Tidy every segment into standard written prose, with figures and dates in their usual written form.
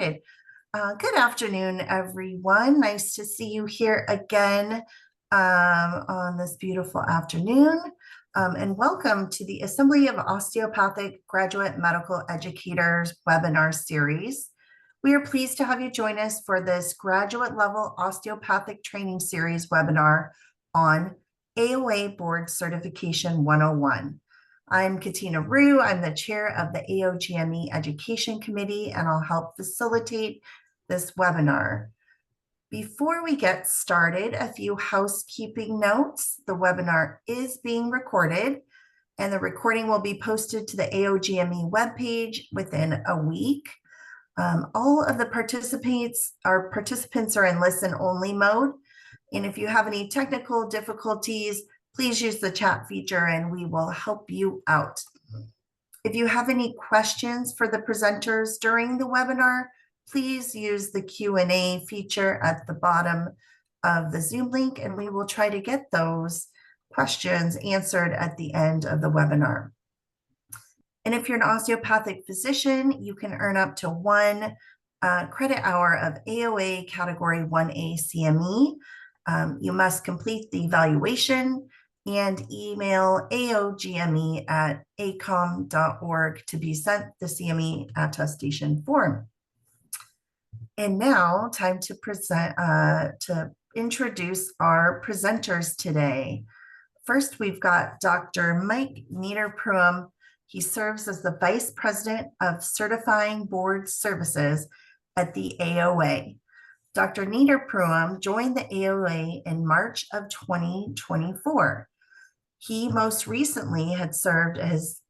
Good afternoon, everyone. Nice to see you here again on this beautiful afternoon. And welcome to the Assembly of Osteopathic Graduate Medical Educators webinar series. We are pleased to have you join us for this graduate level osteopathic training series webinar on AOA Board Certification 101. I'm Katina Rue. I'm the chair of the AOGME Education Committee, and I'll help facilitate this webinar. Before we get started, a few housekeeping notes. The webinar is being recorded, and the recording will be posted to the AOGME webpage within a week. All of the participants are in listen-only mode, and if you have any technical difficulties, please use the chat feature and we will help you out. If you have any questions for the presenters during the webinar, please use the Q&A feature at the bottom of the Zoom link, and we will try to get those questions answered at the end of the webinar. And if you're an osteopathic physician, you can earn up to 1 credit hour of AOA Category 1A CME. You must complete the evaluation and email aogme@acom.org to be sent the CME attestation form. And now, time to introduce our presenters today. First, we've got Dr. Mike Niederpruem. He serves as the Vice President of Certifying Board Services at the AOA. Dr. Niederpruem joined the AOA in March of 2024. He most recently had served as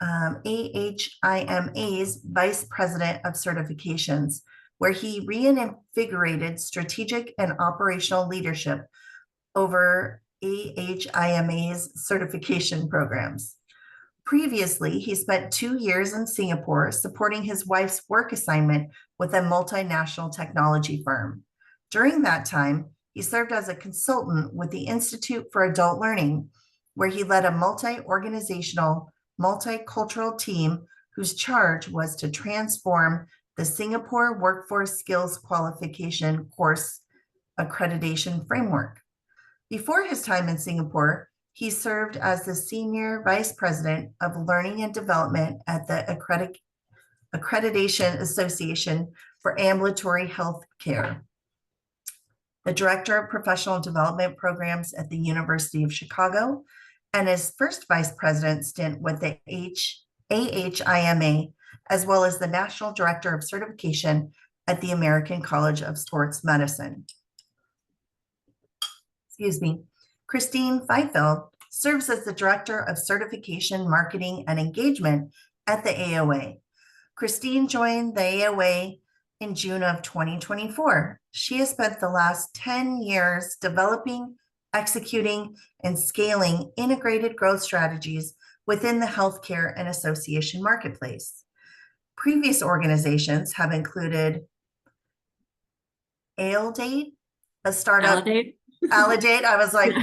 AHIMA's Vice President of Certifications, where he reinvigorated strategic and operational leadership over AHIMA's certification programs. Previously, he spent 2 years in Singapore supporting his wife's work assignment with a multinational technology firm. During that time, he served as a consultant with the Institute for Adult Learning, where he led a multi-organizational, multicultural team whose charge was to transform the Singapore Workforce Skills Qualification Course accreditation framework. Before his time in Singapore, he served as the Senior Vice President of Learning and Development at the Accreditation Association for Ambulatory Health Care, the Director of Professional Development Programs at the University of Chicago, and his first Vice President stint with the AHIMA, as well as the National Director of Certification at the American College of Sports Medicine. Christine Feifeld serves as the Director of Certification, Marketing, and Engagement at the AOA. Christine joined the AOA in June of 2024. She has spent the last 10 years developing, executing, and scaling integrated growth strategies within the healthcare and association marketplace. Previous organizations have included Aledade, a startup. Aledade, I was like,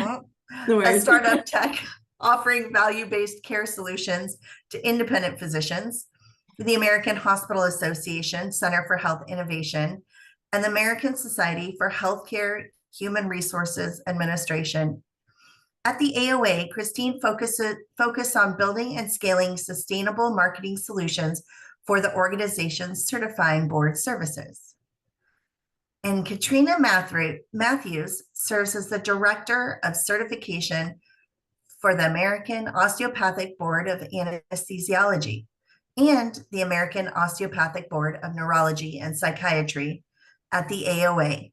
a startup tech offering value-based care solutions to independent physicians, the American Hospital Association Center for Health Innovation, and the American Society for Healthcare Human Resources Administration. At the AOA, Christine focused on building and scaling sustainable marketing solutions for the organization's certifying board services. And Katrina Matthews serves as the Director of Certification for the American Osteopathic Board of Anesthesiology and the American Osteopathic Board of Neurology and Psychiatry at the AOA.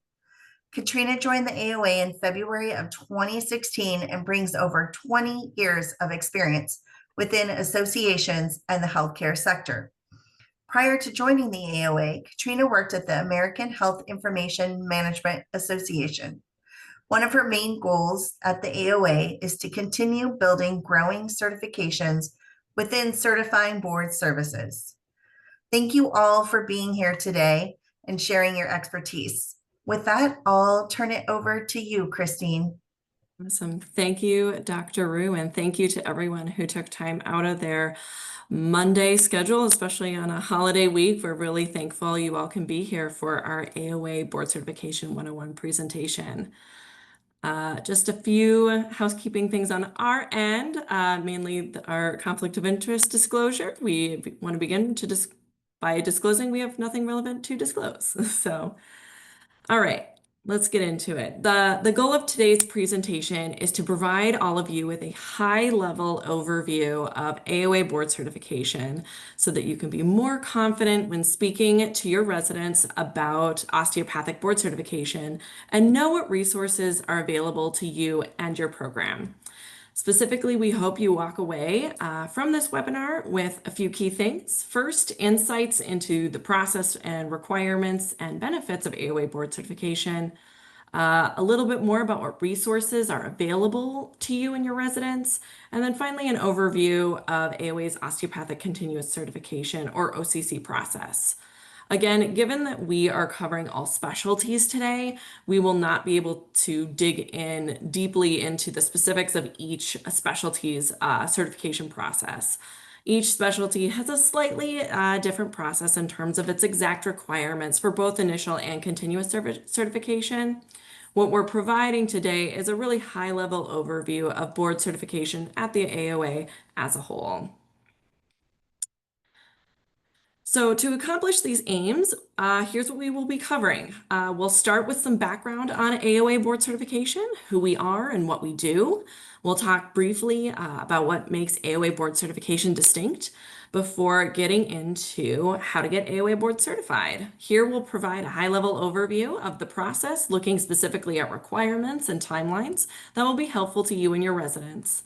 Katrina joined the AOA in February of 2016 and brings over 20 years of experience within associations and the healthcare sector. Prior to joining the AOA, Katrina worked at the American Health Information Management Association. One of her main goals at the AOA is to continue building growing certifications within certifying board services. Thank you all for being here today and sharing your expertise. With that, I'll turn it over to you, Christine. Awesome. Thank you, Dr. Rue, and thank you to everyone who took time out of their Monday schedule, especially on a holiday week. We're really thankful you all can be here for our AOA Board Certification 101 presentation. Just a few housekeeping things on our end, mainly our conflict of interest disclosure. We want to begin by disclosing we have nothing relevant to disclose. So, all right, let's get into it. The goal of today's presentation is to provide all of you with a high-level overview of AOA board certification so that you can be more confident when speaking to your residents about osteopathic board certification and know what resources are available to you and your program. Specifically, we hope you walk away from this webinar with a few key things. First, insights into the process and requirements and benefits of AOA board certification. A little bit more about what resources are available to you and your residents. And then finally, an overview of AOA's Osteopathic Continuous Certification, or OCC process. Again, given that we are covering all specialties today, we will not be able to dig in deeply into the specifics of each specialty's certification process. Each specialty has a slightly different process in terms of its exact requirements for both initial and continuous certification. What we're providing today is a really high-level overview of board certification at the AOA as a whole. So to accomplish these aims, here's what we will be covering. We'll start with some background on AOA board certification, who we are and what we do. We'll talk briefly about what makes AOA board certification distinct before getting into how to get AOA board certified. Here we'll provide a high-level overview of the process, looking specifically at requirements and timelines that will be helpful to you and your residents.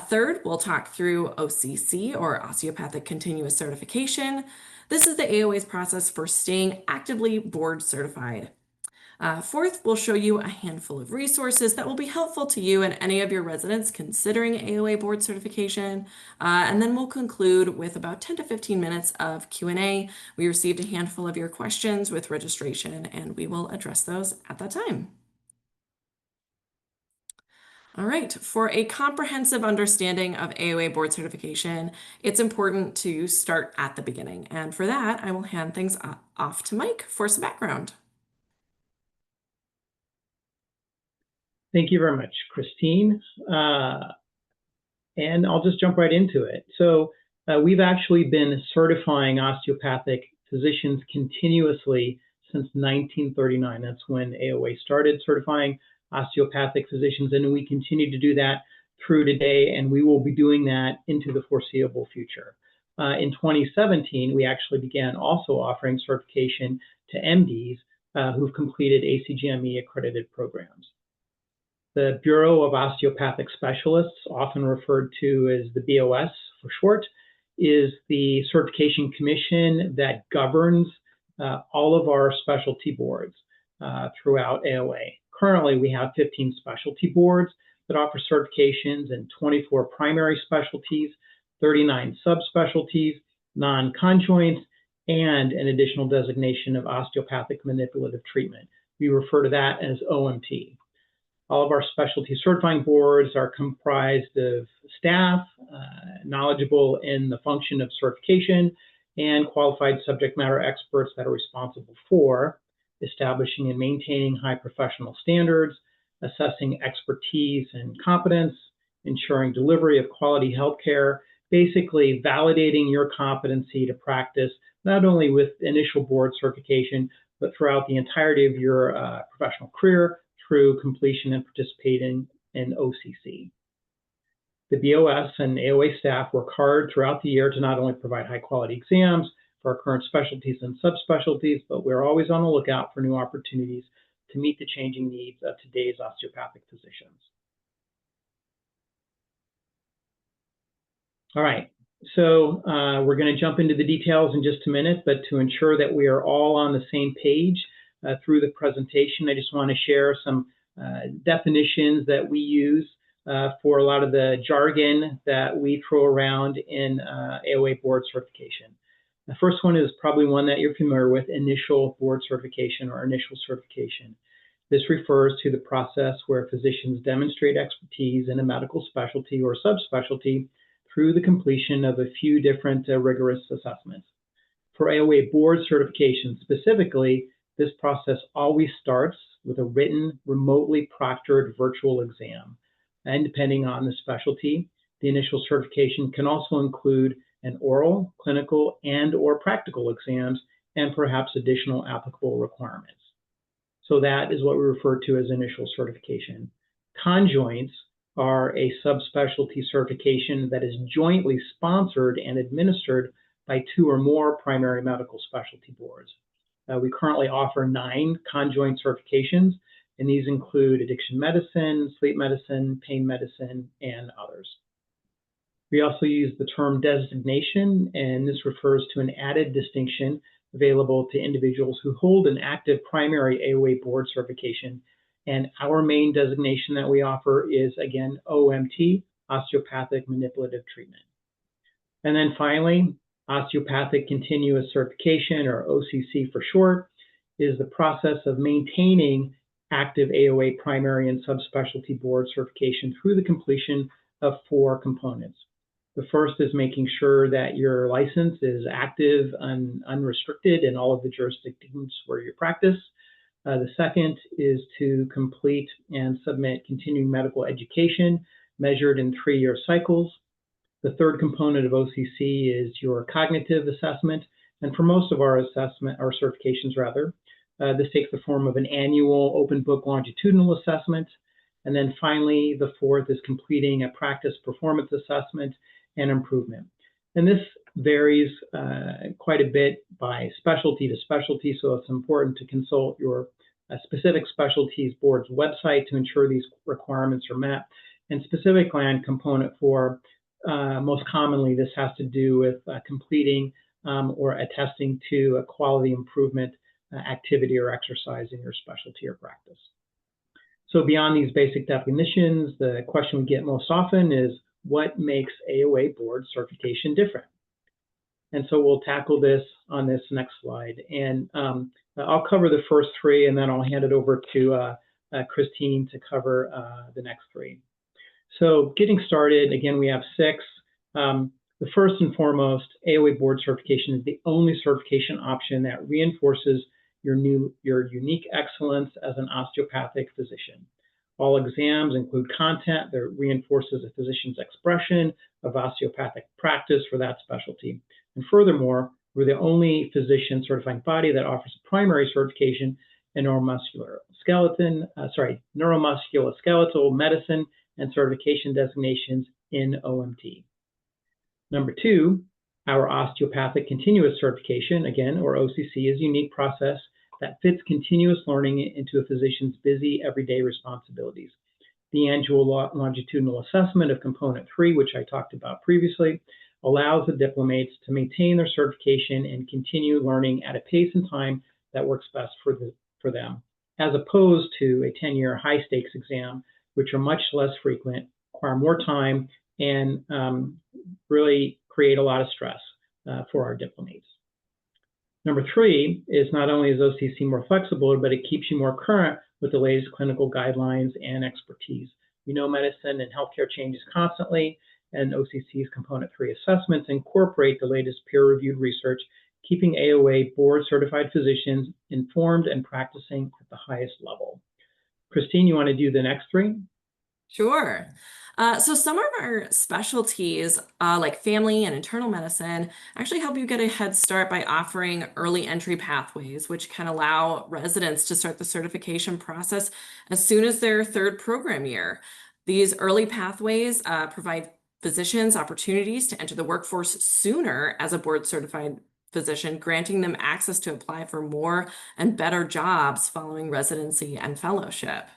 Third, we'll talk through OCC, or Osteopathic Continuous Certification. This is the AOA's process for staying actively board certified. Fourth, we'll show you a handful of resources that will be helpful to you and any of your residents considering AOA board certification. And then we'll conclude with about 10 to 15 minutes of Q&A. We received a handful of your questions with registration, and we will address those at that time. All right, for a comprehensive understanding of AOA board certification, it's important to start at the beginning. And for that, I will hand things off to Mike for some background. Thank you very much, Christine. And I'll just jump right into it. So we've actually been certifying osteopathic physicians continuously since 1939. That's when AOA started certifying osteopathic physicians, and we continue to do that through today, and we will be doing that into the foreseeable future. In 2017, we actually began also offering certification to MDs who've completed ACGME accredited programs. The Bureau of Osteopathic Specialists, often referred to as the BOS for short, is the certification commission that governs all of our specialty boards throughout AOA. Currently, we have 15 specialty boards that offer certifications in 24 primary specialties, 39 subspecialties, non-conjoints, and an additional designation of osteopathic manipulative treatment. We refer to that as OMT. All of our specialty certifying boards are comprised of staff knowledgeable in the function of certification and qualified subject matter experts that are responsible for establishing and maintaining high professional standards, assessing expertise and competence, ensuring delivery of quality healthcare, basically validating your competency to practice not only with initial board certification, but throughout the entirety of your professional career through completion and participating in OCC. The BOS and AOA staff work hard throughout the year to not only provide high quality exams for our current specialties and subspecialties, but we're always on the lookout for new opportunities to meet the changing needs of today's osteopathic physicians. All right, so we're going to jump into the details in just a minute, but to ensure that we are all on the same page through the presentation, I just want to share some definitions that we use for a lot of the jargon that we throw around in AOA board certification. The first one is probably one that you're familiar with, initial board certification or initial certification. This refers to the process where physicians demonstrate expertise in a medical specialty or subspecialty through the completion of a few different rigorous assessments. For AOA board certification specifically, this process always starts with a written, remotely proctored virtual exam. And depending on the specialty, the initial certification can also include an oral, clinical, and/or practical exams, and perhaps additional applicable requirements. So that is what we refer to as initial certification. Conjoints are a subspecialty certification that is jointly sponsored and administered by 2 or more primary medical specialty boards. We currently offer 9 conjoint certifications, and these include addiction medicine, sleep medicine, pain medicine, and others. We also use the term designation, and this refers to an added distinction available to individuals who hold an active primary AOA board certification. And our main designation that we offer is, again, OMT, Osteopathic Manipulative Treatment. And then finally, Osteopathic Continuous Certification, or OCC for short, is the process of maintaining active AOA primary and subspecialty board certification through the completion of 4 components. The first is making sure that your license is active and unrestricted in all of the jurisdictions where you practice. The second is to complete and submit continuing medical education measured in 3-year cycles. The third component of OCC is your cognitive assessment. And for most of our certifications rather, this takes the form of an annual open book longitudinal assessment. And then finally, the fourth is completing a practice performance assessment and improvement. And this varies quite a bit by specialty to specialty, so it's important to consult your specific specialties board's website to ensure these requirements are met. And specifically on component 4, most commonly this has to do with completing or attesting to a quality improvement activity or exercise in your specialty or practice. So beyond these basic definitions, the question we get most often is, what makes AOA board certification different? And so we'll tackle this on this next slide. And I'll cover the first 3, and then I'll hand it over to Christine to cover the next 3. So getting started, again, we have 6. The first and foremost, AOA board certification is the only certification option that reinforces your unique excellence as an osteopathic physician. All exams include content that reinforces a physician's expression of osteopathic practice for that specialty. And furthermore, we're the only physician certifying body that offers a primary certification in neuromusculoskeletal medicine and certification designations in OMT. Number 2, our Osteopathic Continuous Certification, again, or OCC, is a unique process that fits continuous learning into a physician's busy everyday responsibilities. The annual longitudinal assessment of component 3, which I talked about previously, allows the diplomates to maintain their certification and continue learning at a pace and time that works best for them, as opposed to a 10-year high-stakes exam, which are much less frequent, require more time, and really create a lot of stress for our diplomates. Number 3 is not only is OCC more flexible, but it keeps you more current with the latest clinical guidelines and expertise. We know medicine and healthcare changes constantly, and OCC's component 3 assessments incorporate the latest peer-reviewed research, keeping AOA board certified physicians informed and practicing at the highest level. Christine, you want to do the next 3? Sure. So some of our specialties, like family and internal medicine, actually help you get a head start by offering early entry pathways, which can allow residents to start the certification process as soon as their 3rd program year. These early pathways provide physicians opportunities to enter the workforce sooner as a board certified physician, granting them access to apply for more and better jobs following residency and fellowship.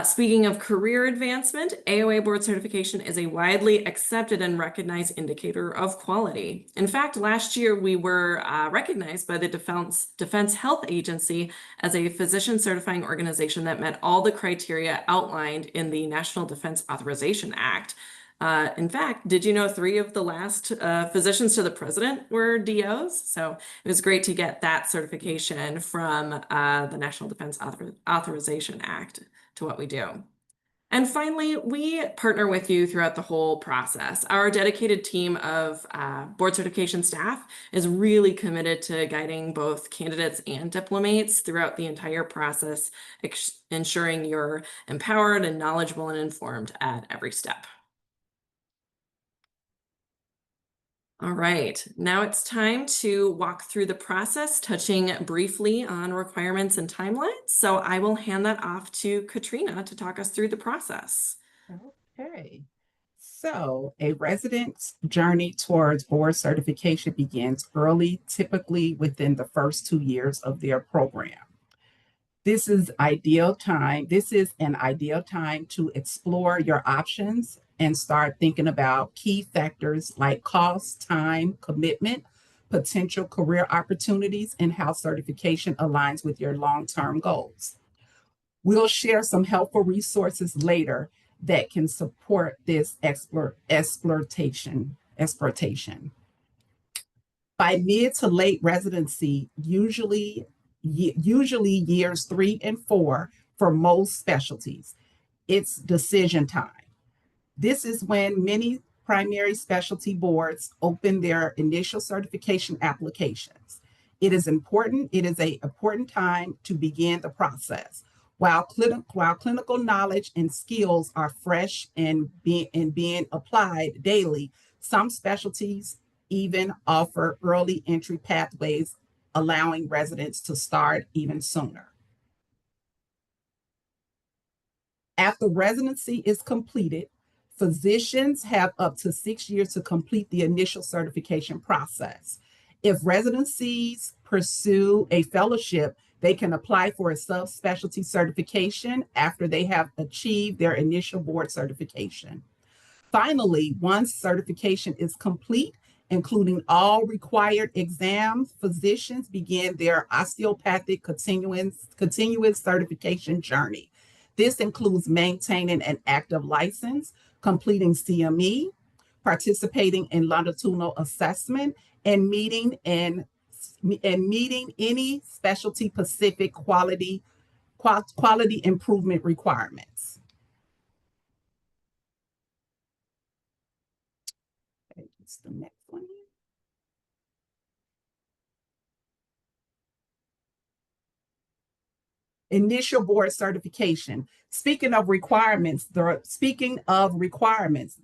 Speaking of career advancement, AOA board certification is a widely accepted and recognized indicator of quality. In fact, last year we were recognized by the Defense Health Agency as a physician certifying organization that met all the criteria outlined in the National Defense Authorization Act. In fact, did you know 3 of the last physicians to the president were DOs? So it was great to get that certification from the National Defense Authorization Act to what we do. And finally, we partner with you throughout the whole process. Our dedicated team of board certification staff is really committed to guiding both candidates and diplomates throughout the entire process, ensuring you're empowered and knowledgeable and informed at every step. All right, now it's time to walk through the process, touching briefly on requirements and timelines. So I will hand that off to Katrina to talk us through the process. Okay. So a resident's journey towards board certification begins early, typically within the first 2 years of their program. This is an ideal time to explore your options and start thinking about key factors like cost, time, commitment, potential career opportunities, and how certification aligns with your long-term goals. We'll share some helpful resources later that can support this exploitation. By mid to late residency, usually years 3 and 4 for most specialties, it's decision time. This is when many primary specialty boards open their initial certification applications. It is an important time to begin the process. While clinical knowledge and skills are fresh and being applied daily, some specialties even offer early entry pathways, allowing residents to start even sooner. After residency is completed, physicians have up to 6 years to complete the initial certification process. If residencies pursue a fellowship, they can apply for a subspecialty certification after they have achieved their initial board certification. Finally, once certification is complete, including all required exams, physicians begin their osteopathic continuous certification journey. This includes maintaining an active license, completing CME, participating in longitudinal assessment, and meeting any specialty-specific quality improvement requirements. Okay, it's the next one. Initial board certification. Speaking of requirements, the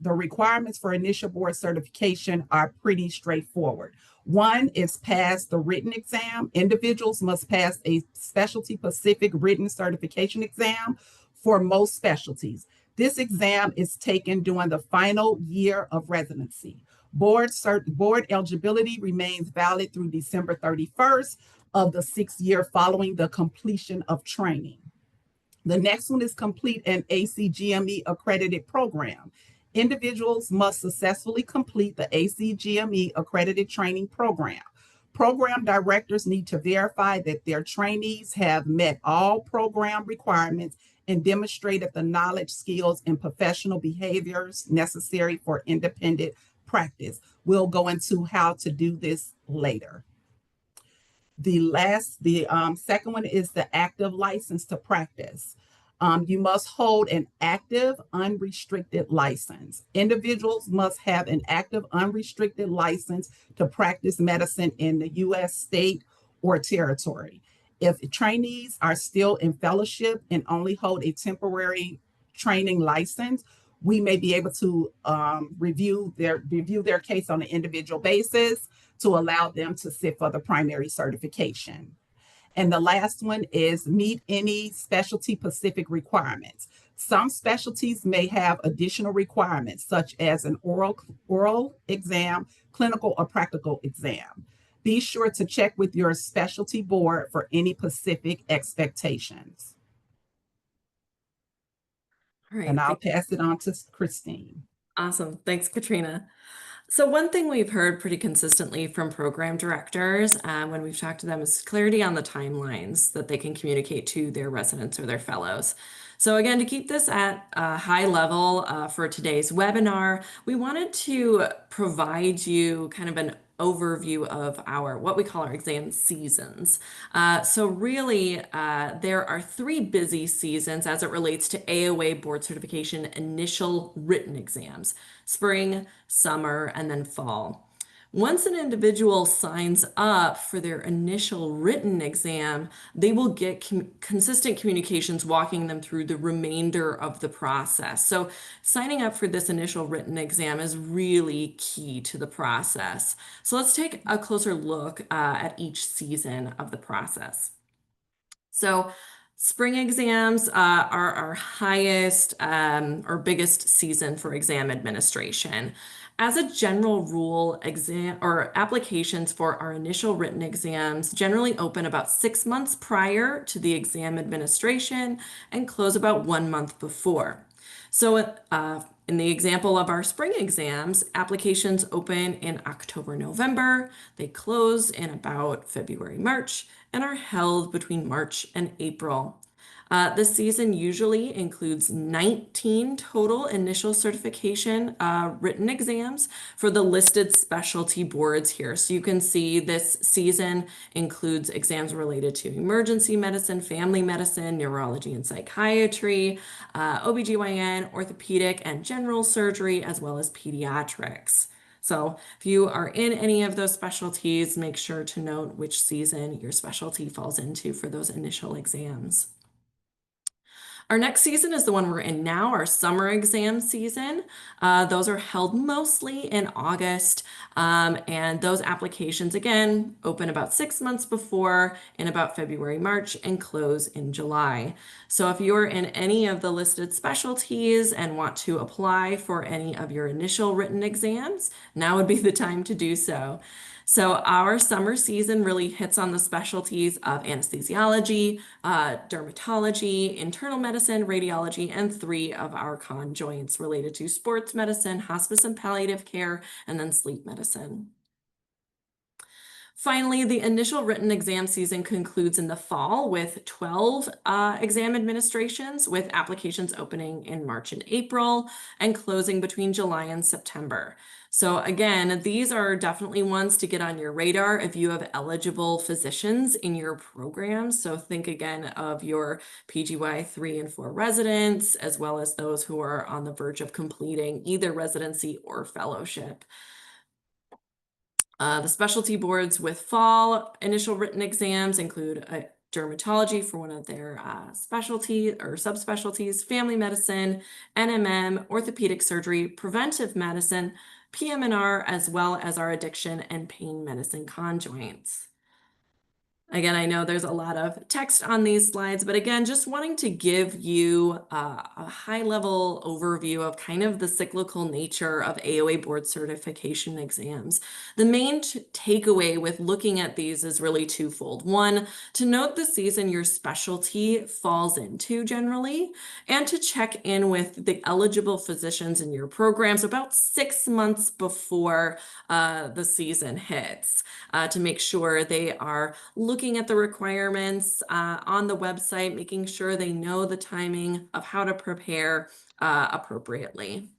requirements for initial board certification are pretty straightforward. One is pass the written exam. Individuals must pass a specialty-specific written certification exam for most specialties. This exam is taken during the final year of residency. Board eligibility remains valid through December 31st of the 6th year following the completion of training. The next one is complete an ACGME accredited program. Individuals must successfully complete the ACGME accredited training program. Program directors need to verify that their trainees have met all program requirements and demonstrated the knowledge, skills, and professional behaviors necessary for independent practice. We'll go into how to do this later. The second one is the active license to practice. You must hold an active, unrestricted license. Individuals must have an active, unrestricted license to practice medicine in the U.S. state or territory. If trainees are still in fellowship and only hold a temporary training license, we may be able to review their case on an individual basis to allow them to sit for the primary certification. And the last one is meet any specialty-specific requirements. Some specialties may have additional requirements, such as an oral exam, clinical or practical exam. Be sure to check with your specialty board for any specific expectations. All right, and I'll pass it on to Christine. Awesome. Thanks, Katrina. So one thing we've heard pretty consistently from program directors when we've talked to them is clarity on the timelines that they can communicate to their residents or their fellows. So again, to keep this at a high level for today's webinar, we wanted to provide you kind of an overview of what we call our exam seasons. So really, there are 3 busy seasons as it relates to AOA Board Certification initial written exams: spring, summer, and then fall. Once an individual signs up for their initial written exam, they will get consistent communications walking them through the remainder of the process. So signing up for this initial written exam is really key to the process. So let's take a closer look at each season of the process. So spring exams are our highest or biggest season for exam administration. As a general rule, exam or applications for our initial written exams generally open about 6 months prior to the exam administration and close about 1 month before. So in the example of our spring exams, applications open in October, November, they close in about February, March, and are held between March and April. The season usually includes 19 total initial certification written exams for the listed specialty boards here. So you can see this season includes exams related to emergency medicine, family medicine, neurology and psychiatry, OBGYN, orthopedic and general surgery, as well as pediatrics. So if you are in any of those specialties, make sure to note which season your specialty falls into for those initial exams. Our next season is the one we're in now, our summer exam season. Those are held mostly in August, and those applications, again, open about 6 months before in about February, March, and close in July. So if you're in any of the listed specialties and want to apply for any of your initial written exams, now would be the time to do so. So our summer season really hits on the specialties of anesthesiology, dermatology, internal medicine, radiology, and 3 of our conjoints related to sports medicine, hospice and palliative care, and then sleep medicine. Finally, the initial written exam season concludes in the fall with 12 exam administrations, with applications opening in March and April and closing between July and September. So again, these are definitely ones to get on your radar if you have eligible physicians in your program. So think again of your PGY 3 and 4 residents, as well as those who are on the verge of completing either residency or fellowship. The specialty boards with fall initial written exams include dermatology for one of their specialty or subspecialties, family medicine, NMM, orthopedic surgery, preventive medicine, PM&R, as well as our addiction and pain medicine conjoints. Again, I know there's a lot of text on these slides, but again, just wanting to give you a high-level overview of kind of the cyclical nature of AOA board certification exams. The main takeaway with looking at these is really twofold. One, to note the season your specialty falls into generally, and to check in with the eligible physicians in your programs about 6 months before the season hits to make sure they are looking at the requirements on the website, making sure they know the timing of how to prepare appropriately.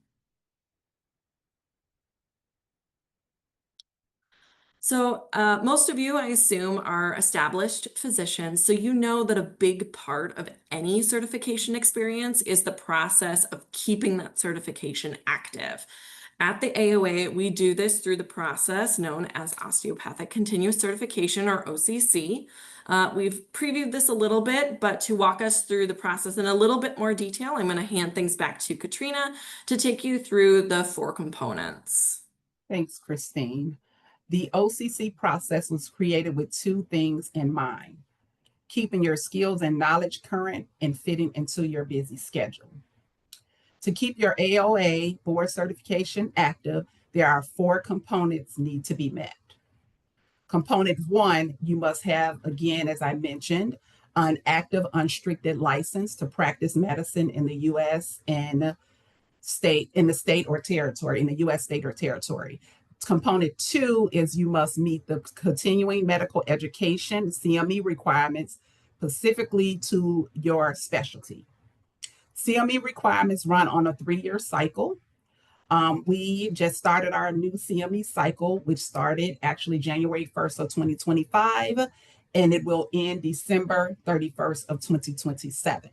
So most of you, I assume, are established physicians, so you know that a big part of any certification experience is the process of keeping that certification active. At the AOA, we do this through the process known as Osteopathic Continuous Certification, or OCC. We've previewed this a little bit, but to walk us through the process in a little bit more detail, I'm going to hand things back to Katrina to take you through the 4 components. Thanks, Christine. The OCC process was created with 2 things in mind: keeping your skills and knowledge current and fitting into your busy schedule. To keep your AOA board certification active, there are 4 components need to be met. Component 1, you must have, again, as I mentioned, an active unrestricted license to practice medicine in the U.S. and in the U.S. state or territory. Component 2 is you must meet the continuing medical education, CME requirements, specifically to your specialty. CME requirements run on a 3-year cycle. We just started our new CME cycle, which started actually January 1st of 2025, and it will end December 31st of 2027.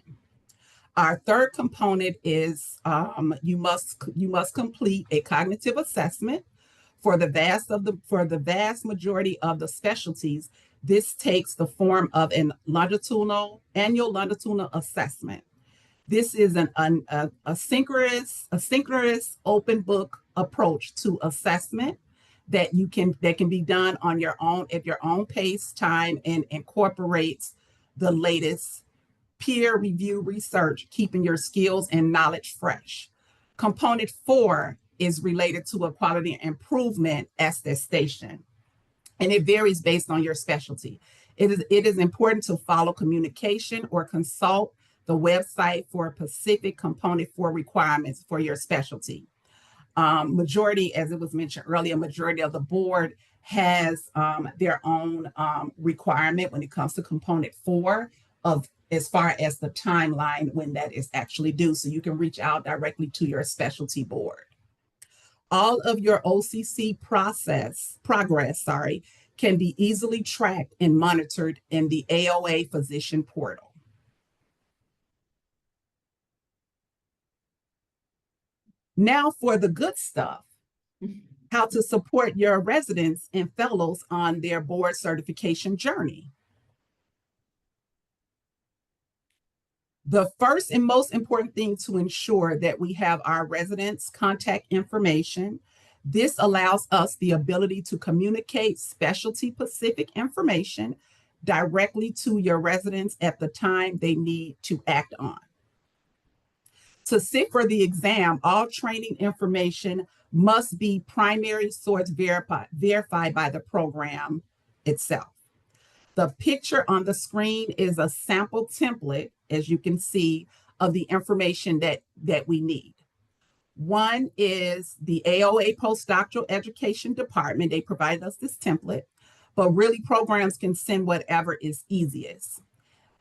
Our third component is you must complete a cognitive assessment. For the vast majority of the specialties, this takes the form of an annual longitudinal assessment. This is a synchronous open book approach to assessment that can be done on your own at your own pace, time, and incorporates the latest peer review research, keeping your skills and knowledge fresh. Component 4 is related to a quality improvement attestation, and it varies based on your specialty. It is important to follow communication or consult the website for specific component 4 requirements for your specialty. Majority, as it was mentioned earlier, majority of the board has their own requirement when it comes to component 4 of as far as the timeline when that is actually due. So you can reach out directly to your specialty board. All of your OCC progress can be easily tracked and monitored in the AOA physician portal. Now for the good stuff, how to support your residents and fellows on their board certification journey. The first and most important thing to ensure that we have our residents' contact information. This allows us the ability to communicate specialty-specific information directly to your residents at the time they need to act on. To sit for the exam, all training information must be primary source verified by the program itself. The picture on the screen is a sample template, as you can see, of the information that we need. One is the AOA Postdoctoral Education Department. They provide us this template, but really programs can send whatever is easiest.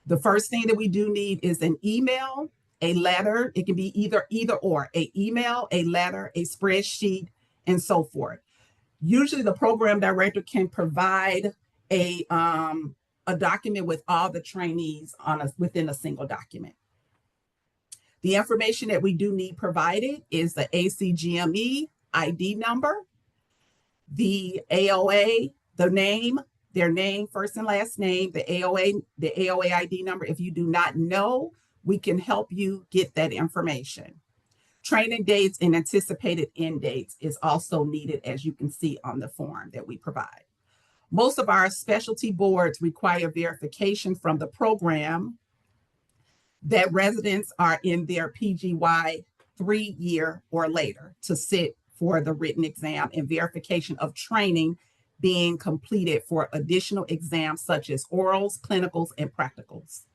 The first thing that we do need is an email, a letter. It can be either or, an email, a letter, a spreadsheet, and so forth. Usually the program director can provide a document with all the trainees within a single document. The information that we do need provided is the ACGME ID number, the AOA, their name, first and last name, the AOA ID number. If you do not know, we can help you get that information. Training dates and anticipated end dates is also needed, as you can see on the form that we provide. Most of our specialty boards require verification from the program that residents are in their PGY 3-year or later to sit for the written exam, and verification of training being completed for additional exams such as orals, clinicals, and practicals.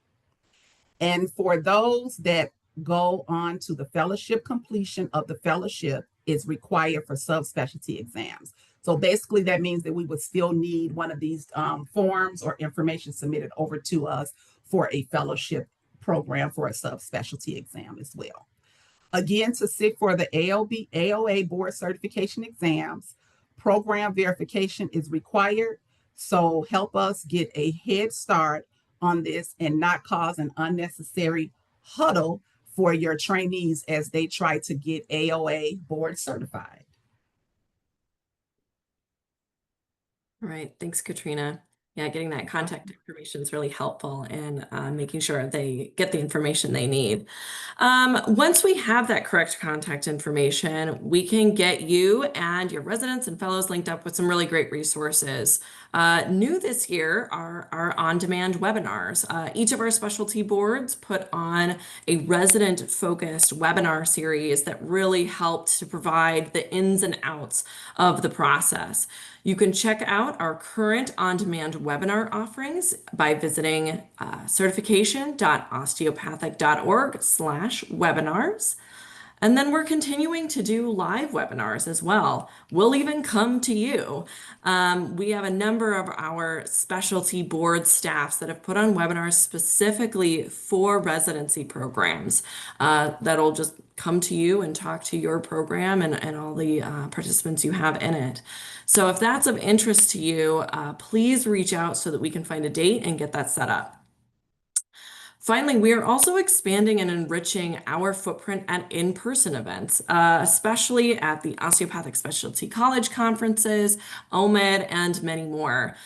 And for those that go on to the fellowship, completion of the fellowship is required for subspecialty exams. So basically that means that we would still need one of these forms or information submitted over to us for a fellowship program for a subspecialty exam as well. Again, to sit for the AOA Board Certification exams, program verification is required. So help us get a head start on this and not cause an unnecessary huddle for your trainees as they try to get AOA board certified. All right, thanks, Katrina. Yeah, getting that contact information is really helpful in making sure they get the information they need. Once we have that correct contact information, we can get you and your residents and fellows linked up with some really great resources. New this year are our on-demand webinars. Each of our specialty boards put on a resident-focused webinar series that really helped to provide the ins and outs of the process. You can check out our current on-demand webinar offerings by visiting certification.osteopathic.org/webinars. And then we're continuing to do live webinars as well. We'll even come to you. We have a number of our specialty board staffs that have put on webinars specifically for residency programs that'll just come to you and talk to your program and all the participants you have in it. So if that's of interest to you, please reach out so that we can find a date and get that set up. Finally, we are also expanding and enriching our footprint at in-person events, especially at the Osteopathic Specialty College conferences, OMED, and many more.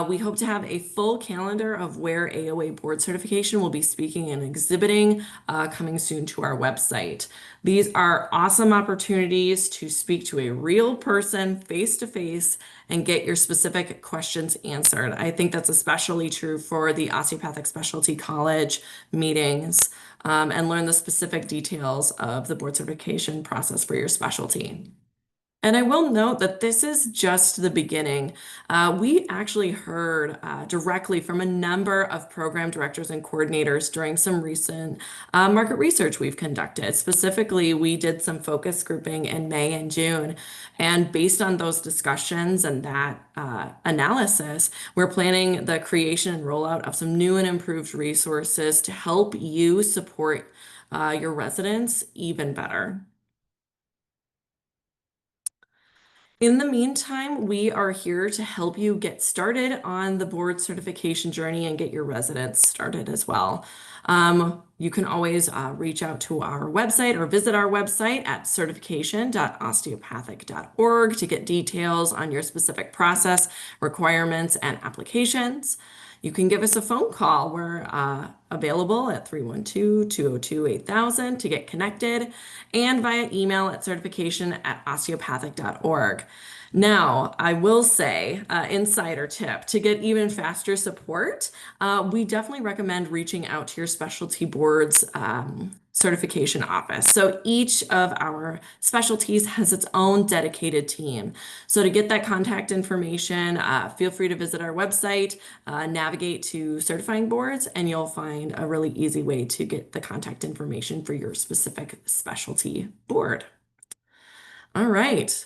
We hope to have a full calendar of where AOA Board Certification will be speaking and exhibiting coming soon to our website. These are awesome opportunities to speak to a real person face-to-face and get your specific questions answered. I think that's especially true for the Osteopathic Specialty College meetings and learn the specific details of the board certification process for your specialty. And I will note that this is just the beginning. We actually heard directly from a number of program directors and coordinators during some recent market research we've conducted. Specifically, we did some focus grouping in May and June. And based on those discussions and that analysis, we're planning the creation and rollout of some new and improved resources to help you support your residents even better. In the meantime, we are here to help you get started on the board certification journey and get your residents started as well. You can always reach out to our website or visit our website at certification.osteopathic.org to get details on your specific process, requirements, and applications. You can give us a phone call. We're available at 312-202-8000 to get connected, and via email at certification@osteopathic.org. Now, I will say, insider tip, to get even faster support, we definitely recommend reaching out to your specialty board's certification office. So each of our specialties has its own dedicated team. So to get that contact information, feel free to visit our website, navigate to certifying boards, and you'll find a really easy way to get the contact information for your specific specialty board. All right.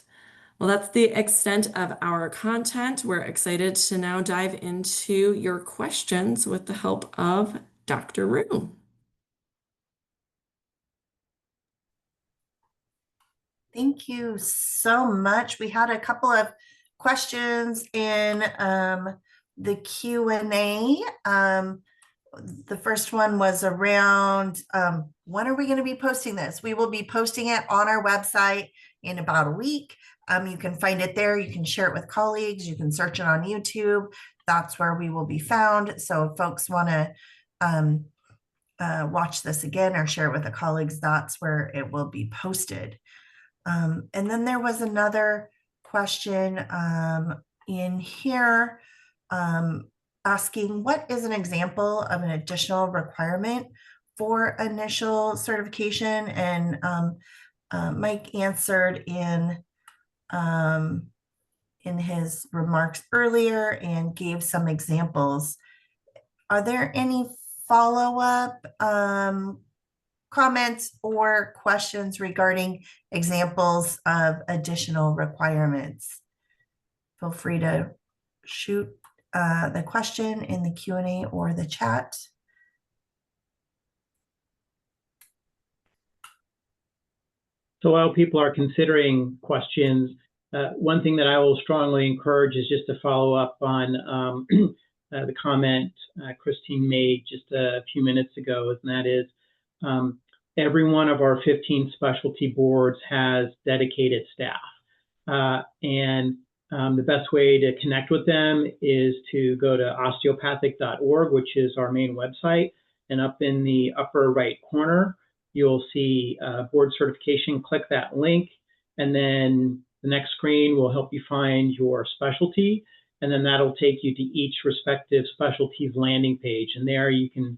Well, that's the extent of our content. We're excited to now dive into your questions with the help of Dr. Rue. Thank you so much. We had a couple of questions in the Q&A. The first one was around when are we going to be posting this? We will be posting it on our website in about a week. You can find it there. You can share it with colleagues. You can search it on YouTube. That's where we will be found. So if folks want to watch this again or share it with the colleagues, that's where it will be posted. And then there was another question in here asking, what is an example of an additional requirement for initial certification? And Mike answered in his remarks earlier and gave some examples. Are there any follow-up comments or questions regarding examples of additional requirements? Feel free to shoot the question in the Q&A or the chat. So while people are considering questions, one thing that I will strongly encourage is just to follow up on the comment Christine made just a few minutes ago, and that is every one of our 15 specialty boards has dedicated staff. And the best way to connect with them is to go to osteopathic.org, which is our main website. And up in the upper right corner, you'll see board certification. Click that link, and then the next screen will help you find your specialty. And then that'll take you to each respective specialty's landing page. And there you can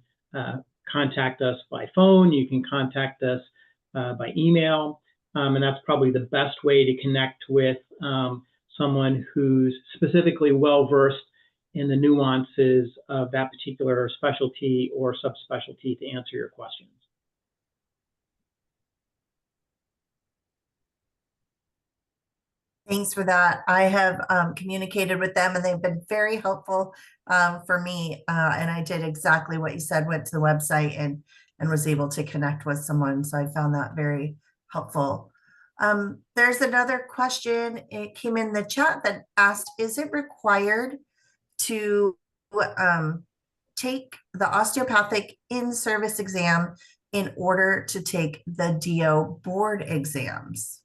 contact us by phone, you can contact us by email, and that's probably the best way to connect with someone who's specifically well-versed in the nuances of that particular specialty or subspecialty to answer your questions. Thanks for that. I have communicated with them and they've been very helpful for me. And I did exactly what you said, went to the website and was able to connect with someone. So I found that very helpful. There's another question. It came in the chat that asked, is it required to take the osteopathic in-service exam in order to take the DO board exams?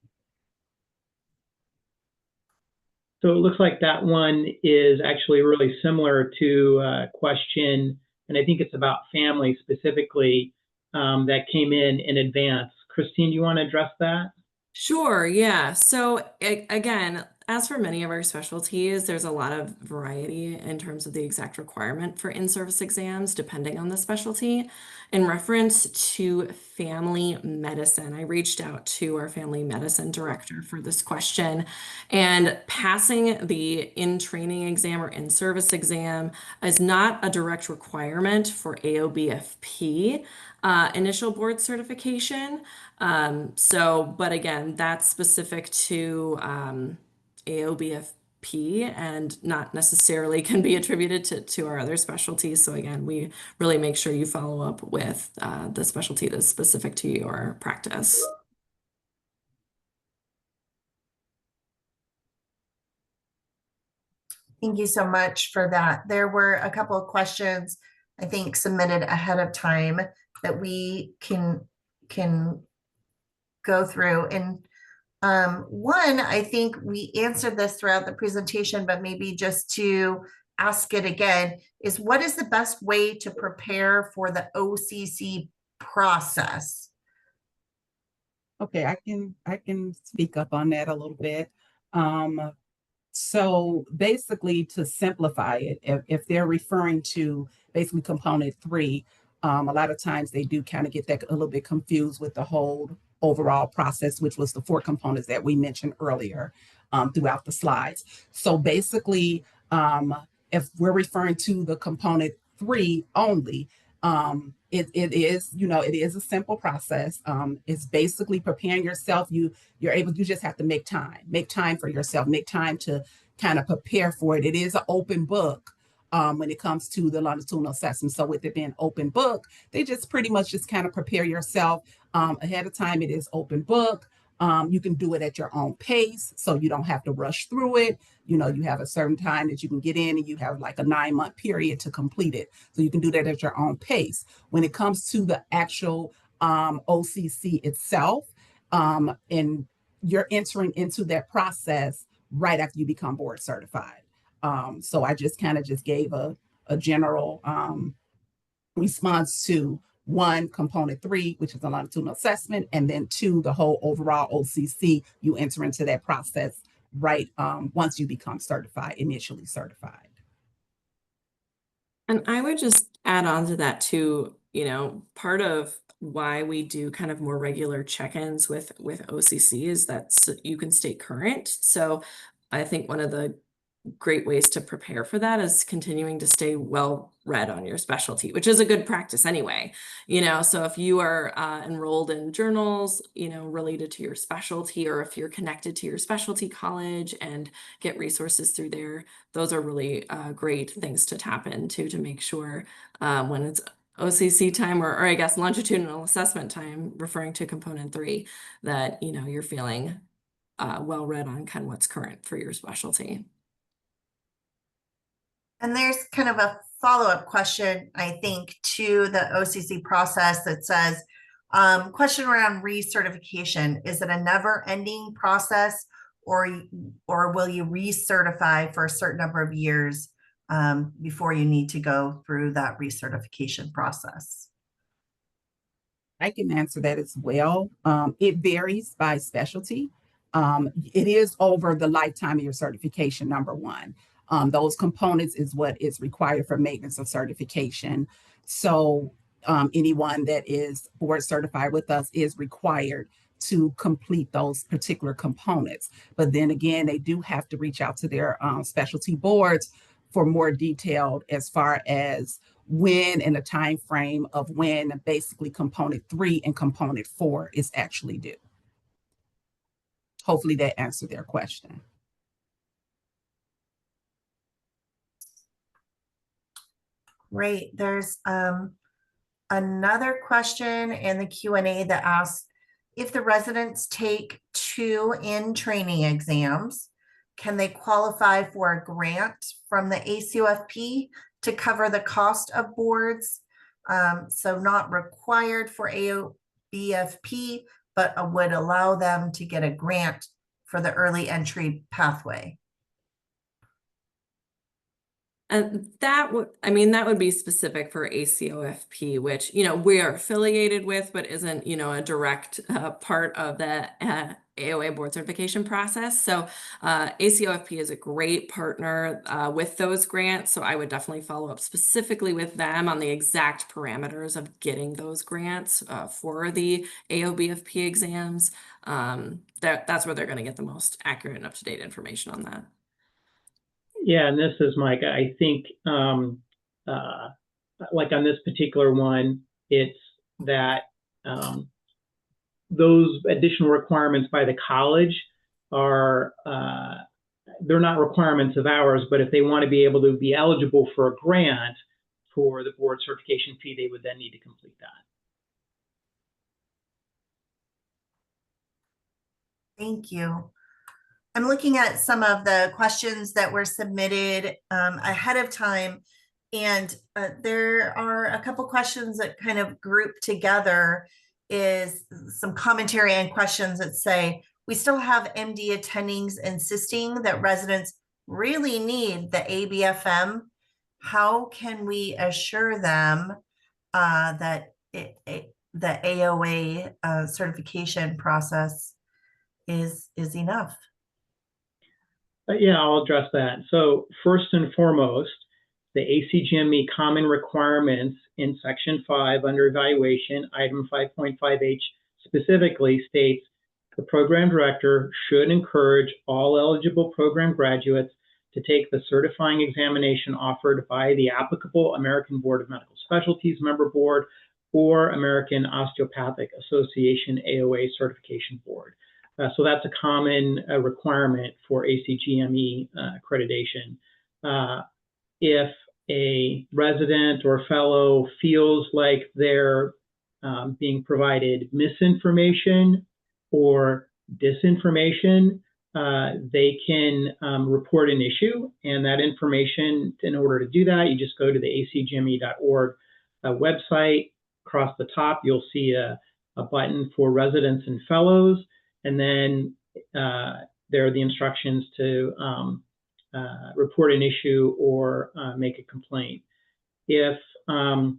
So it looks like that one is actually really similar to a question, and I think it's about family specifically, that came in advance. Christine, do you want to address that? Sure, yeah. So again, as for many of our specialties, there's a lot of variety in terms of the exact requirement for in-service exams, depending on the specialty. In reference to family medicine, I reached out to our family medicine director for this question, and passing the in-training exam or in-service exam is not a direct requirement for AOBFP initial board certification. But again, that's specific to AOBFP and not necessarily can be attributed to our other specialties. So again, we really make sure you follow up with the specialty that's specific to your practice. Thank you so much for that. There were a couple of questions, I think, submitted ahead of time that we can go through. And one, I think we answered this throughout the presentation, but maybe just to ask it again, is what is the best way to prepare for the OCC process? Okay, I can speak up on that a little bit. So basically, to simplify it, if they're referring to basically component 3, a lot of times they do kind of get that a little bit confused with the whole overall process, which was the 4 components that we mentioned earlier throughout the slides. So basically, if we're referring to the component 3 only, it is, it is a simple process. It's basically preparing yourself. You just have to make time for yourself, make time to kind of prepare for it. It is an open book when it comes to the longitudinal assessment. So with it being open book, they just pretty much just kind of prepare yourself ahead of time. It is open book. You can do it at your own pace, so you don't have to rush through it. You have a certain time that you can get in, and you have like a 9-month period to complete it. So you can do that at your own pace. When it comes to the actual OCC itself, and you're entering into that process right after you become board certified. So I just kind of just gave a general response to 1, component 3, which is the longitudinal assessment, and then 2, the whole overall OCC. You enter into that process right once you become certified, initially certified. And I would just add on to that too, part of why we do kind of more regular check-ins with OCC is that so you can stay current. So I think one of the great ways to prepare for that is continuing to stay well read on your specialty, which is a good practice anyway. So if you are enrolled in journals, related to your specialty, or if you're connected to your specialty college and get resources through there, those are really great things to tap into to make sure when it's OCC time, or I guess longitudinal assessment time, referring to component 3, that you're feeling well read on kind of what's current for your specialty. And there's kind of a follow-up question, I think, to the OCC process that says, question around recertification. Is it a never-ending process, or will you recertify for a certain number of years before you need to go through that recertification process? I can answer that as well. It varies by specialty. It is over the lifetime of your certification, number 1. Those components is what is required for maintenance of certification. So anyone that is board certified with us is required to complete those particular components. But then again, they do have to reach out to their specialty boards for more detailed as far as when and the time frame of when basically component 3 and component 4 is actually due. Hopefully that answered their question. Great. There's another question in the Q&A that asks, if the residents take 2 in-training exams, can they qualify for a grant from the ACOFP to cover the cost of boards? So not required for AOBFP, but would allow them to get a grant for the early entry pathway. And that would, that would be specific for ACOFP, which, we are affiliated with, but isn't, a direct part of the AOA board certification process. So ACOFP is a great partner with those grants. So I would definitely follow up specifically with them on the exact parameters of getting those grants for the AOBFP exams. That's where they're going to get the most accurate and up-to-date information on that. Yeah, and this is Mike. I think, like on this particular one, it's that those additional requirements by the college are, they're not requirements of ours, but if they want to be able to be eligible for a grant for the board certification fee, they would then need to complete that. Thank you. I'm looking at some of the questions that were submitted ahead of time, and there are a couple questions that kind of group together is some commentary and questions that say, we still have MD attendings insisting that residents really need the ABFM. How can we assure them that the AOA certification process is enough? Yeah, I'll address that. So first and foremost, the ACGME common requirements in section 5 under evaluation, item 5.5H specifically states the program director should encourage all eligible program graduates to take the certifying examination offered by the applicable American Board of Medical Specialties member board or American Osteopathic Association AOA certification board. So that's a common requirement for ACGME accreditation. If a resident or fellow feels like they're being provided misinformation or disinformation, they can report an issue, and that information, in order to do that, you just go to the acgme.org website. Across the top, you'll see a button for residents and fellows, and then there are the instructions to report an issue or make a complaint. If a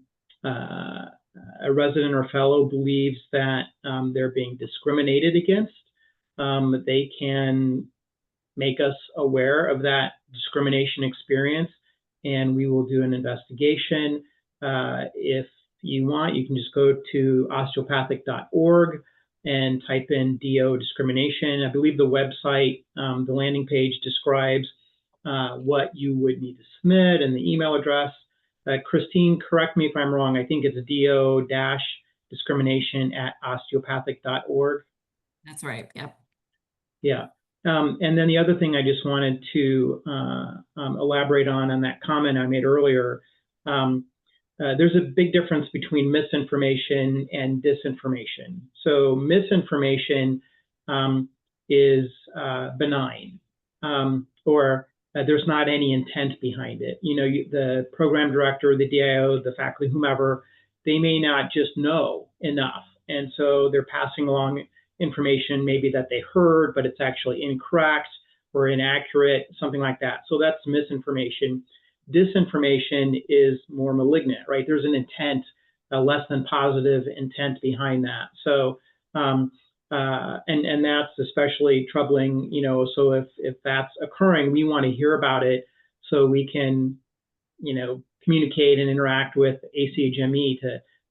resident or fellow believes that they're being discriminated against, they can make us aware of that discrimination experience, and we will do an investigation. If you want, you can just go to osteopathic.org and type in DO discrimination. I believe the website, the landing page describes what you would need to submit and the email address. Christine, correct me if I'm wrong. I think it's do-discrimination@osteopathic.org. That's right. Yep. Yeah. And then the other thing I just wanted to elaborate on that comment I made earlier, there's a big difference between misinformation and disinformation. So misinformation is benign, or there's not any intent behind it. You know, the program director, the DIO, the faculty, whomever, they may not just know enough. And so they're passing along information maybe that they heard, but it's actually incorrect or inaccurate, something like that. So that's misinformation. Disinformation is more malignant, right? There's an intent, a less than positive intent behind that. So, and that's especially troubling, you know, so if that's occurring, we want to hear about it so we can, you know, communicate and interact with ACGME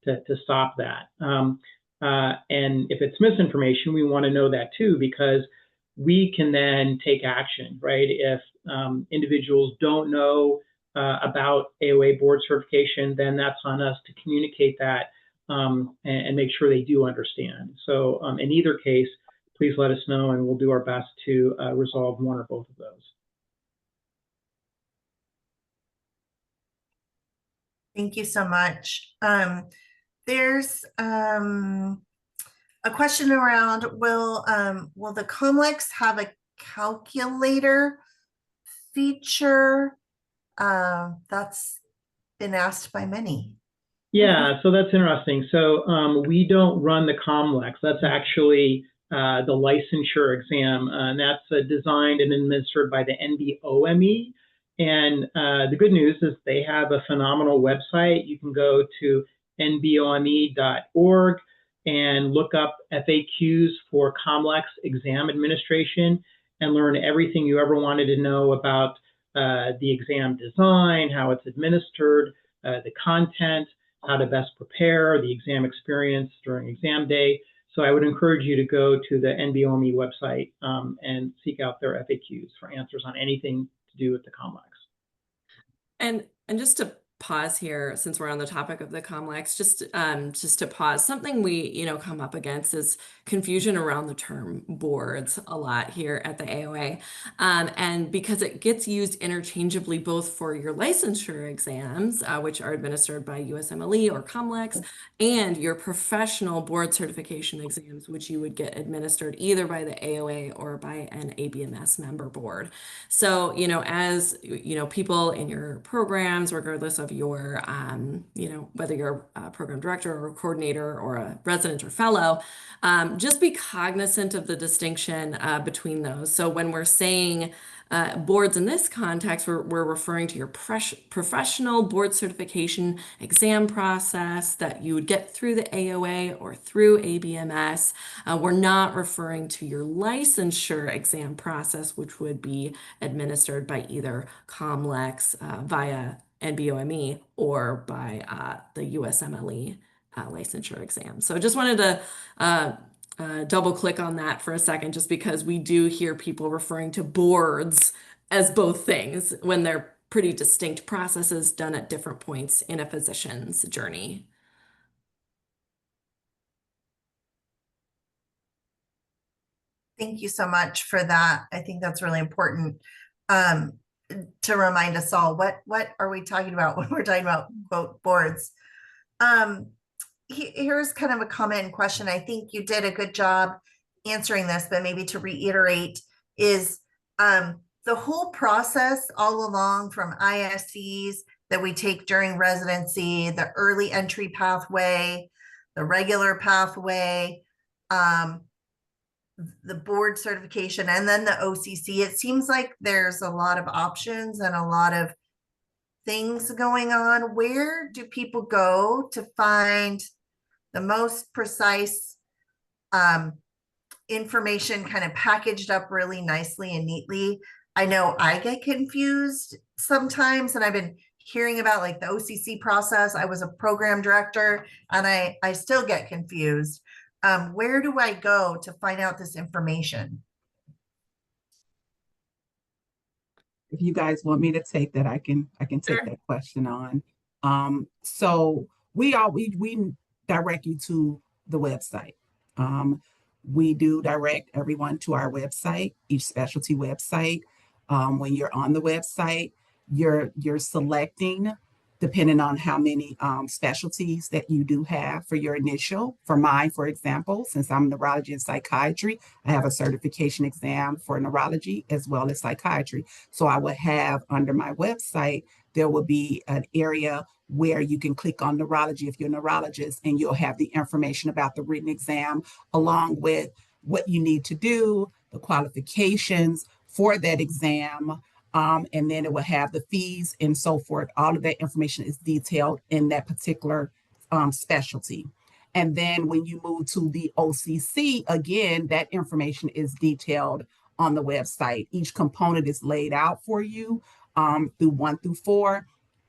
to stop that. And if it's misinformation, we want to know that too, because we can then take action, right? If individuals don't know about AOA board certification, then that's on us to communicate that and make sure they do understand. So in either case, please let us know and we'll do our best to resolve one or both of those. Thank you so much. There's a question around, will the Comlex have a calculator feature? That's been asked by many. Yeah, so that's interesting. So we don't run the COMLEX. That's actually the licensure exam, and that's designed and administered by the NBOME. And the good news is they have a phenomenal website. You can go to nbome.org and look up FAQs for COMLEX exam administration and learn everything you ever wanted to know about the exam design, how it's administered, the content, how to best prepare, the exam experience during exam day. So I would encourage you to go to the NBOME website and seek out their FAQs for answers on anything to do with the COMLEX. And just to pause here, since we're on the topic of the COMLEX, just to pause, something we come up against is confusion around the term boards a lot here at the AOA, and because it gets used interchangeably both for your licensure exams, which are administered by USMLE or COMLEX, and your professional board certification exams, which you would get administered either by the AOA or by an ABMS member board. So, as people in your programs, regardless of your, whether you're a program director or a coordinator or a resident or fellow, just be cognizant of the distinction between those. So when we're saying boards in this context, we're referring to your professional board certification exam process that you would get through the AOA or through ABMS. We're not referring to your licensure exam process, which would be administered by either COMLEX via NBOME or by the USMLE licensure exam. So just wanted to double click on that for a second, just because we do hear people referring to boards as both things when they're pretty distinct processes done at different points in a physician's journey. Thank you so much for that. I think that's really important to remind us all. What are we talking about when we're talking about quote boards? Here's kind of a comment and question. I think you did a good job answering this, but maybe to reiterate is the whole process all along from ISEs that we take during residency, the early entry pathway, the regular pathway, the board certification, and then the OCC. It seems like there's a lot of options and a lot of things going on. Where do people go to find the most precise information kind of packaged up really nicely and neatly? I know I get confused sometimes, and I've been hearing about like the OCC process. I was a program director and I still get confused. Where do I go to find out this information? If you guys want me to take that, I can take that question on. So we direct you to the website. We do direct everyone to our website, each specialty website. When you're on the website, you're selecting depending on how many specialties that you do have for your initial. For mine, for example, since I'm neurology and psychiatry, I have a certification exam for neurology as well as psychiatry. So I would have under my website, there will be an area where you can click on neurology if you're a neurologist, and you'll have the information about the written exam along with what you need to do, the qualifications for that exam, and then it will have the fees and so forth. All of that information is detailed in that particular specialty. And then when you move to the OCC, again, that information is detailed on the website. Each component is laid out for you through 1 through 4.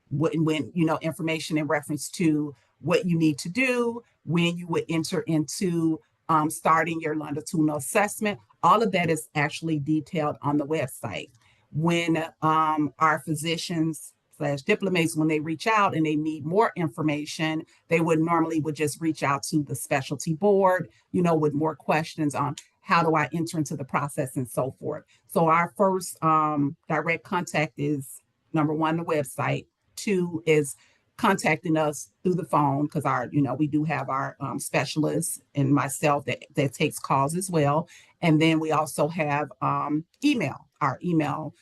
When information in reference to what you need to do, when you would enter into starting your longitudinal assessment, all of that is actually detailed on the website. When our physicians / diplomates, when they reach out and they need more information, they would just reach out to the specialty board, with more questions on how do I enter into the process and so forth. So our first direct contact is number 1, the website. 2 is contacting us through the phone, because we do have our specialists and myself that takes calls as well. And then we also have our email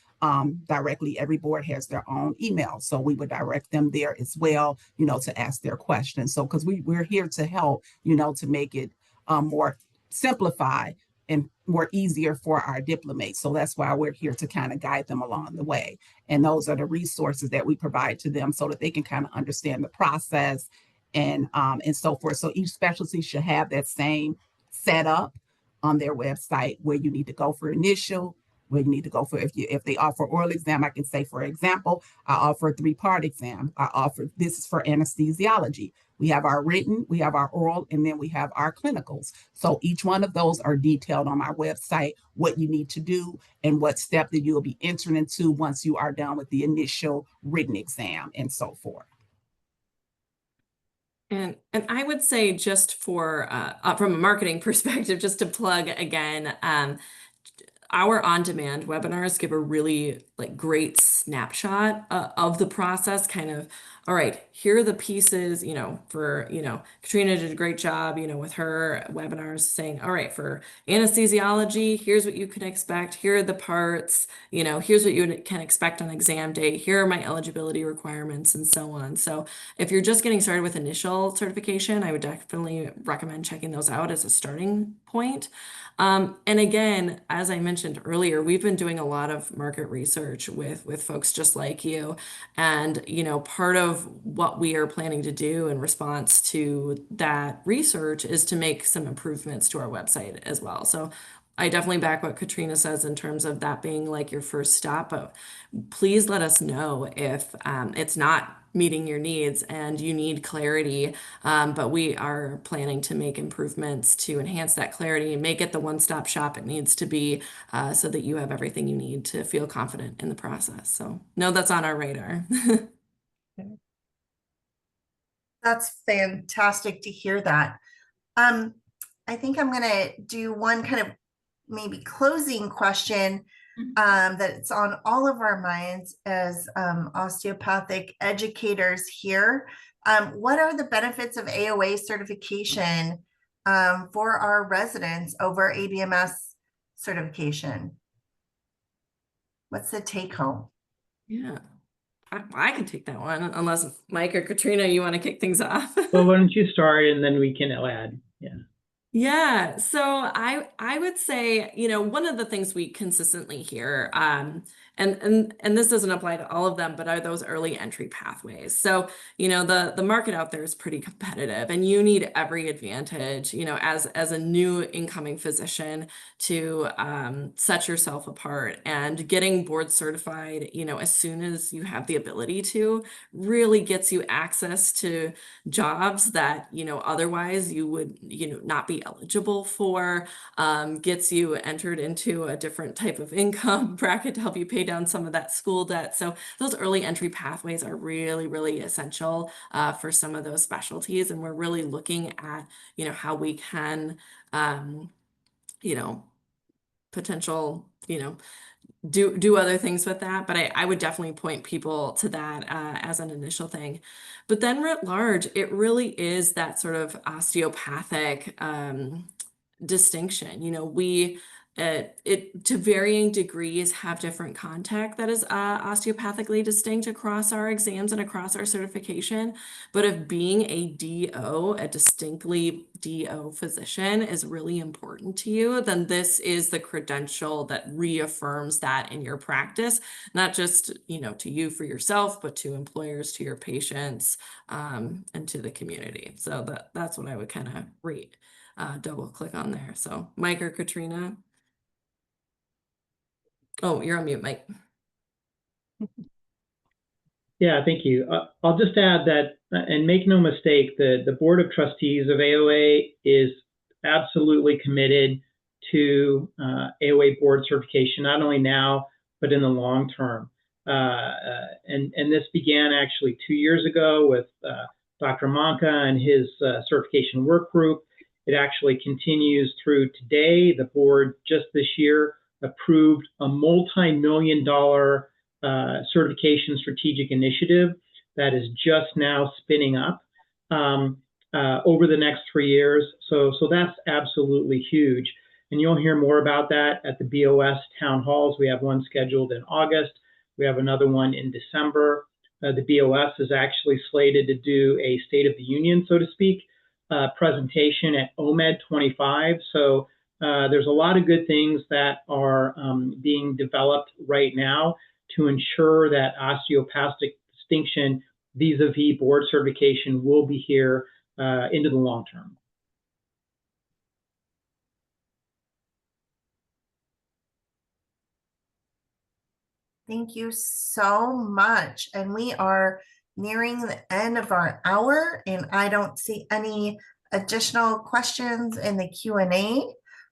directly. Every board has their own email. So we would direct them there as well, to ask their questions. So, because we're here to help, to make it more simplified and more easier for our diplomates. So that's why we're here to kind of guide them along the way. And those are the resources that we provide to them so that they can kind of understand the process and so forth. So each specialty should have that same setup on their website, where you need to go for initial, where you need to go for, if they offer oral exam, I can say, for example, I offer a 3-part exam. This is for anesthesiology. We have our written, we have our oral, and then we have our clinicals. So each one of those are detailed on our website, what you need to do and what step that you'll be entering into once you are done with the initial written exam and so forth. And I would say, just for from a marketing perspective, just to plug again, our on-demand webinars give a really great snapshot of the process, kind of, all right, here are the pieces, Katrina did a great job, with her webinars, saying, all right, for anesthesiology, here's what you can expect. Here are the parts, here's what you can expect on exam day. Here are my eligibility requirements, and so on. So if you're just getting started with initial certification, I would definitely recommend checking those out as a starting point. And again, as I mentioned earlier, we've been doing a lot of market research with folks just like you. And, part of what we are planning to do in response to that research is to make some improvements to our website as well. So I definitely back what Katrina says in terms of that being your first stop, but please let us know if it's not meeting your needs and you need clarity. But we are planning to make improvements to enhance that clarity and make it the one-stop shop it needs to be, so that you have everything you need to feel confident in the process. So no, that's on our radar. That's fantastic to hear that. I think I'm going to do one kind of maybe closing question that's on all of our minds as osteopathic educators here. What are the benefits of AOA certification for our residents over ABMS certification? What's the take home? Yeah, I can take that one, unless Mike or Katrina, you want to kick things off. Well, why don't you start and then we can add. Yeah. Yeah, so I would say, one of the things we consistently hear, and this doesn't apply to all of them, but are those early entry pathways. So, the market out there is pretty competitive, and you need every advantage, as a new incoming physician to set yourself apart. And getting board certified, as soon as you have the ability to, really gets you access to jobs that, otherwise you would, not be eligible for, gets you entered into a different type of income bracket to help you pay down some of that school debt. So those early entry pathways are really, really essential for some of those specialties. And we're really looking at, how we can, potential, do other things with that. But I would definitely point people to that as an initial thing. But then writ large, it really is that sort of osteopathic distinction. We it to varying degrees have different contact that is osteopathically distinct across our exams and across our certification. But if being a DO, a distinctly DO physician, is really important to you, then this is the credential that reaffirms that in your practice, not just to you for yourself, but to employers, to your patients, and to the community. So that's what I would kind of rate. Double click on there. So Mike or Katrina? Oh, you're on mute, Mike. Yeah, thank you. I'll just add that, and make no mistake, the Board of Trustees of AOA is absolutely committed to AOA Board Certification, not only now, but in the long term. And this began actually 2 years ago with Dr. Manka and his certification work group. It actually continues through today. The board just this year approved a multi-million-dollar certification strategic initiative that is just now spinning up over the next 3 years. So that's absolutely huge. And you'll hear more about that at the BOS town halls. We have one scheduled in August. We have another one in December. The BOS is actually slated to do a State of the Union, so to speak, presentation at OMED 25. So there's a lot of good things that are being developed right now to ensure that osteopathic distinction vis-a-vis board certification will be here into the long term. Thank you so much. And we are nearing the end of our hour, and I don't see any additional questions in the Q&A.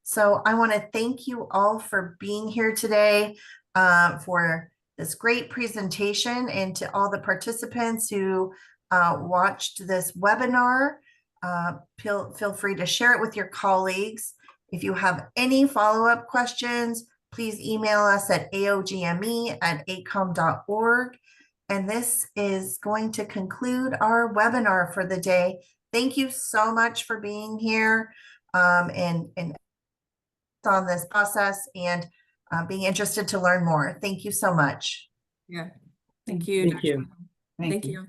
So I want to thank you all for being here today, for this great presentation, and to all the participants who watched this webinar. Feel free to share it with your colleagues. If you have any follow-up questions, please email us at aogme@acom.org. And this is going to conclude our webinar for the day. Thank you so much for being here and on this process and being interested to learn more. Thank you so much. Yeah. Thank you. Thank you. Thank you.